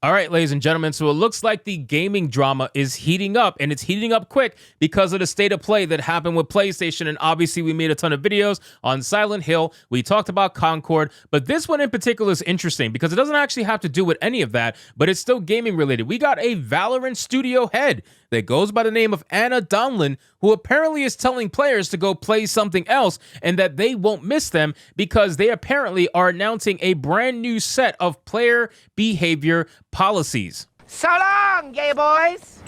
All right, ladies and gentlemen, so it looks like the gaming drama is heating up, and it's heating up quick because of the state of play that happened with PlayStation. And obviously, we made a ton of videos on Silent Hill. We talked about Concord, but this one in particular is interesting because it doesn't actually have to do with any of that, but it's still gaming related. We got a Valorant studio head that goes by the name of Anna Donlin, who apparently is telling players to go play something else and that they won't miss them because they apparently are announcing a brand new set of player behavior policies. So long, gay boys!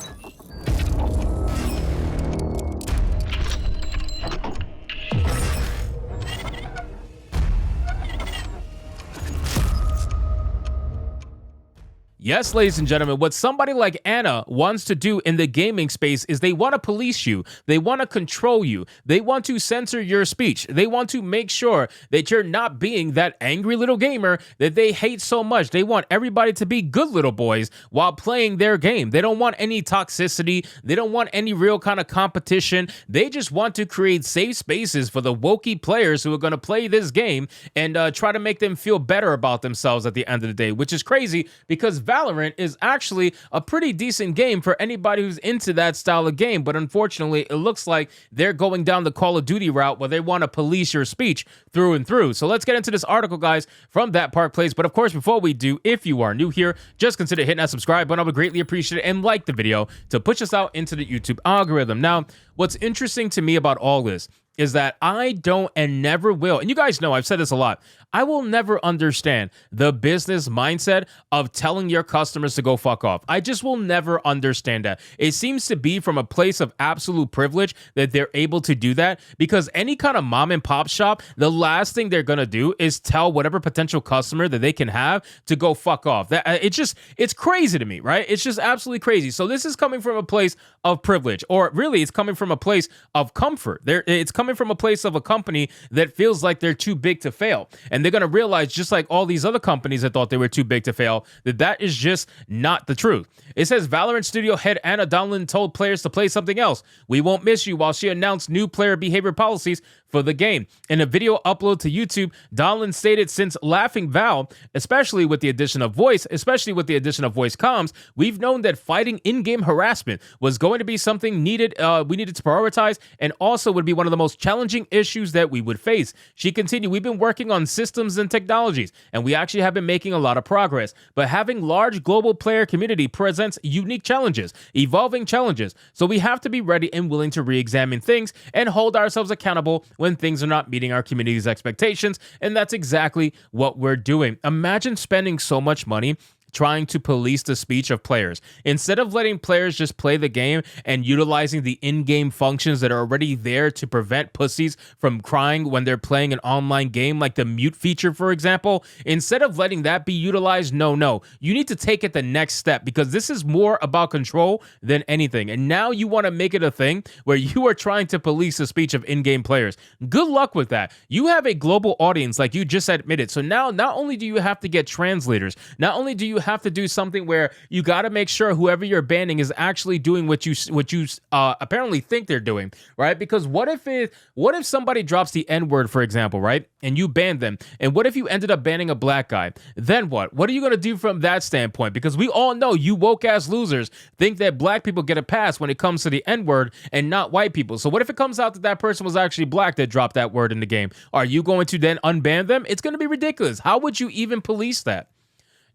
Yes, ladies and gentlemen, what somebody like Anna wants to do in the gaming space is they want to police you. They want to control you. They want to censor your speech. They want to make sure that you're not being that angry little gamer that they hate so much. They want everybody to be good little boys while playing their game. They don't want any toxicity. They don't want any real kind of competition. They just want to create safe spaces for the wokey players who are going to play this game and try to make them feel better about themselves at the end of the day, which is crazy because Valorant is actually a pretty decent game for anybody who's into that style of game, but unfortunately, it looks like they're going down the Call of Duty route where they want to police your speech through and through. So let's get into this article, guys, from That Park Place. But of course, before we do, if you are new here, just consider hitting that subscribe button. I would greatly appreciate it, and like the video to push us out into the YouTube algorithm. Now, what's interesting to me about all this is that I don't and never will, and you guys know I've said this a lot, I will never understand the business mindset of telling your customers to go fuck off. I just will never understand that. It seems to be from a place of absolute privilege that they're able to do that, because any kind of mom and pop shop, the last thing they're gonna do is tell whatever potential customer that they can have to go fuck off. It's crazy to me, right? It's just absolutely crazy. So this is coming from a place of privilege, or really it's coming from a place of comfort. It's coming from a place of a company that feels like they're too big to fail. And they're going to realize, just like all these other companies that thought they were too big to fail, that is just not the truth. It says Valorant studio head Anna Donlin told players to play something else. "We won't miss you," while she announced new player behavior policies for the game. In a video upload to YouTube, Donlin stated, "Since Laughing Val, especially with the addition of voice comms, we've known that fighting in-game harassment was going to be something needed. We needed to prioritize, and also would be one of the most challenging issues that we would face." She continued, "We've been working on systems and technologies, and we actually have been making a lot of progress. But having large global player community presents unique challenges, evolving challenges. So we have to be ready and willing to re-examine things and hold ourselves accountable when things are not meeting our community's expectations." And that's exactly what we're doing. Imagine spending so much money trying to police the speech of players instead of letting players just play the game and utilizing the in-game functions that are already there to prevent pussies from crying when they're playing an online game, like the mute feature, for example. Instead of letting that be utilized, no, you need to take it the next step, because this is more about control than anything. And now you want to make it a thing where you are trying to police the speech of in-game players. Good luck with that. You have a global audience, like you just admitted. So now not only do you have to get translators, not only do you have to do something where you got to make sure whoever you're banning is actually doing what you apparently think they're doing, right? Because what if somebody drops the N-word, for example, right? And you ban them. And what if you ended up banning a black guy? Then what? What are you going to do from that standpoint? Because we all know you woke-ass losers think that black people get a pass when it comes to the N-word and not white people. So what if it comes out that that person was actually black that dropped that word in the game? Are you going to then unban them? It's going to be ridiculous. How would you even police that?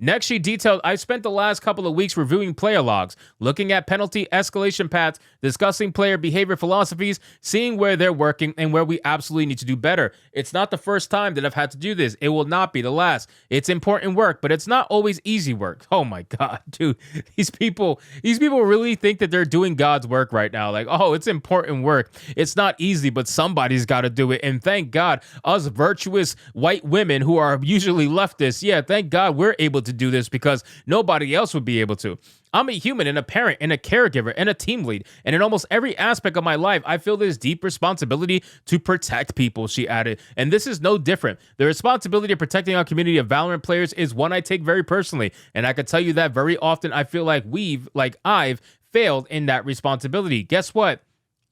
Next, she detailed, "I spent the last couple of weeks reviewing player logs, looking at penalty escalation paths, discussing player behavior philosophies, seeing where they're working and where we absolutely need to do better. It's not the first time that I've had to do this. It will not be the last. It's important work, but it's not always easy work." Oh my God, dude. These people really think that they're doing God's work right now. Like, oh, it's important work. It's not easy, but somebody's got to do it. And thank God, us virtuous white women who are usually leftists, yeah, thank God we're able to do this, because nobody else would be able to. I'm a human and a parent and a caregiver and a team lead, and in almost every aspect of my life, I feel this deep responsibility to protect people, she added. And this is no different. The responsibility of protecting our community of Valorant players is one I take very personally, and I can tell you that very often I feel like I've failed in that responsibility. Guess what?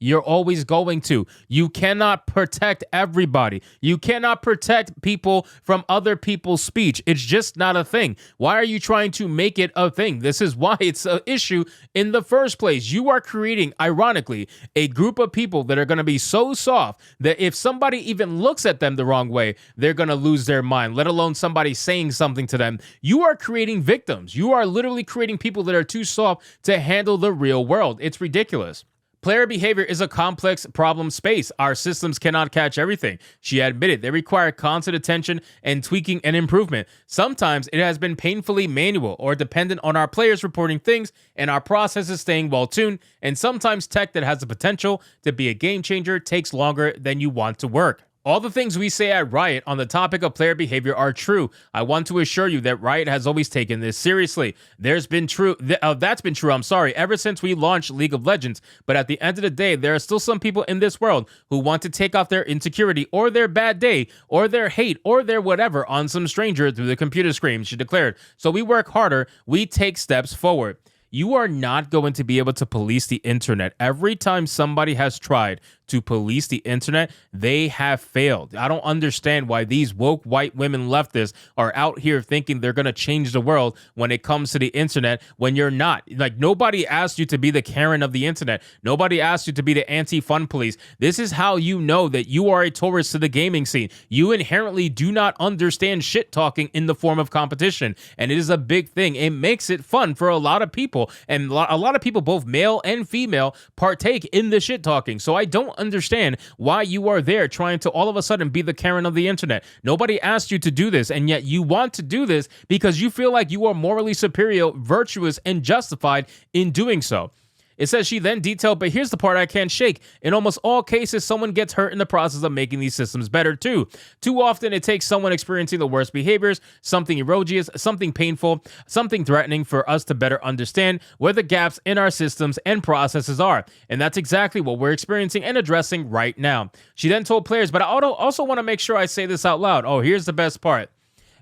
You're always going to. You cannot protect everybody. You cannot protect people from other people's speech. It's just not a thing. Why are you trying to make it a thing? This is why it's an issue in the first place. You are creating, ironically, a group of people that are going to be so soft that if somebody even looks at them the wrong way, they're going to lose their mind, let alone somebody saying something to them. You are creating victims. You are literally creating people that are too soft to handle the real world. It's ridiculous. Player behavior is a complex problem space. Our systems cannot catch everything. She admitted they require constant attention and tweaking and improvement. Sometimes it has been painfully manual or dependent on our players reporting things and our processes staying well tuned. And sometimes tech that has the potential to be a game changer takes longer than you want to work. All the things we say at Riot on the topic of player behavior are true. I want to assure you that Riot has always taken this seriously. That's been true, ever since we launched League of Legends. But at the end of the day, there are still some people in this world who want to take off their insecurity or their bad day or their hate or their whatever on some stranger through the computer screen, she declared. So we work harder, we take steps forward. You are not going to be able to police the internet. Every time somebody has tried to police the internet, they have failed. I don't understand why these woke white women leftists are out here thinking they're going to change the world when it comes to the internet when you're not. Like, nobody asked you to be the Karen of the internet. Nobody asked you to be the anti-fun police. This is how you know that you are a tourist to the gaming scene. You inherently do not understand shit talking in the form of competition, and it is a big thing. It makes it fun for a lot of people, and a lot of people, both male and female, partake in the shit talking. So I don't understand why you are there trying to all of a sudden be the Karen of the internet. Nobody asked you to do this, and yet you want to do this because you feel like you are morally superior, virtuous, and justified in doing so. It says she then detailed, but here's the part I can't shake. In almost all cases, someone gets hurt in the process of making these systems better too. Too often, it takes someone experiencing the worst behaviors, something erroneous, something painful, something threatening for us to better understand where the gaps in our systems and processes are. And that's exactly what we're experiencing and addressing right now. She then told players, but I also want to make sure I say this out loud. Oh, here's the best part.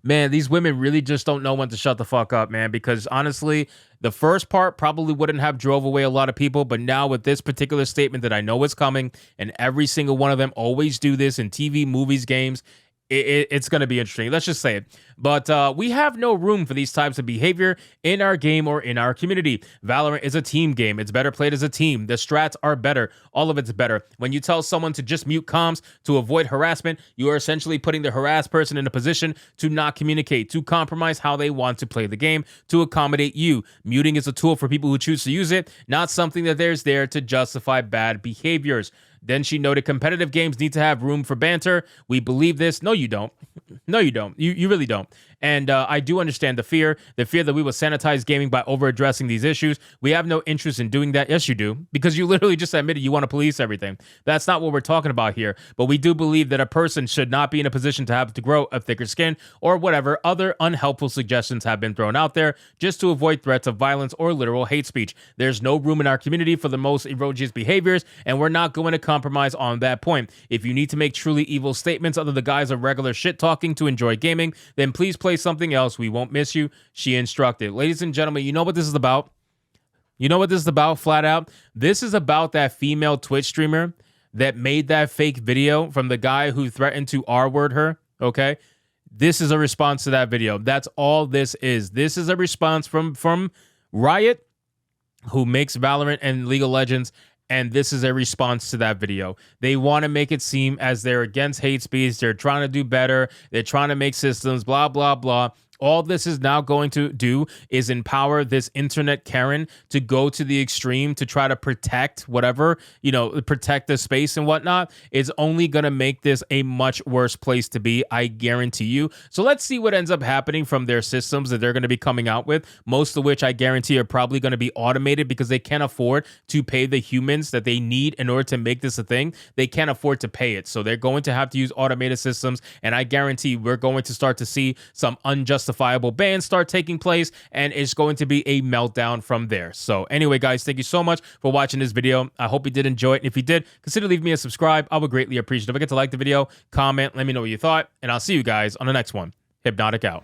Man, these women really just don't know when to shut the fuck up, man, because honestly, the first part probably wouldn't have drove away a lot of people, but now with this particular statement that I know is coming, and every single one of them always do this in TV, movies, games, it's going to be interesting. Let's just say it. But we have no room for these types of behavior in our game or in our community. Valorant is a team game. It's better played as a team. The strats are better. All of it's better. When you tell someone to just mute comms to avoid harassment, you are essentially putting the harassed person in a position to not communicate, to compromise how they want to play the game, to accommodate you. Muting is a tool for people who choose to use it, not something that there's there to justify bad behaviors. Then she noted competitive games need to have room for banter. We believe this. No, you don't. No, you don't. You really don't. And I do understand the fear that we will sanitize gaming by over-addressing these issues. We have no interest in doing that. Yes, you do, because you literally just admitted you want to police everything. That's not what we're talking about here. But we do believe that a person should not be in a position to have to grow a thicker skin or whatever other unhelpful suggestions have been thrown out there just to avoid threats of violence or literal hate speech. There's no room in our community for the most egregious behaviors, and we're not going to compromise on that point. If you need to make truly evil statements under the guise of regular shit talking to enjoy gaming, then please play something else. We won't miss you, she instructed. Ladies and gentlemen, you know what this is about? You know what this is about, flat out? This is about that female Twitch streamer that made that fake video from the guy who threatened to R-word her, okay? This is a response to that video. That's all this is. This is a response from Riot, who makes Valorant and League of Legends, and this is a response to that video. They want to make it seem as they're against hate speech. They're trying to do better. They're trying to make systems, blah, blah, blah. All this is now going to do is empower this internet Karen to go to the extreme to try to protect whatever, protect the space and whatnot. It's only going to make this a much worse place to be, I guarantee you. So let's see what ends up happening from their systems that they're going to be coming out with, most of which I guarantee are probably going to be automated because they can't afford to pay the humans that they need in order to make this a thing. They can't afford to pay it. So they're going to have to use automated systems, and I guarantee we're going to start to see some unjustifiable bans start taking place, and it's going to be a meltdown from there. So anyway, guys, thank you so much for watching this video. I hope you did enjoy it. And if you did, consider leaving me a subscribe. I would greatly appreciate it. Don't forget to like the video, comment, let me know what you thought, and I'll see you guys on the next one. Hypnotic out.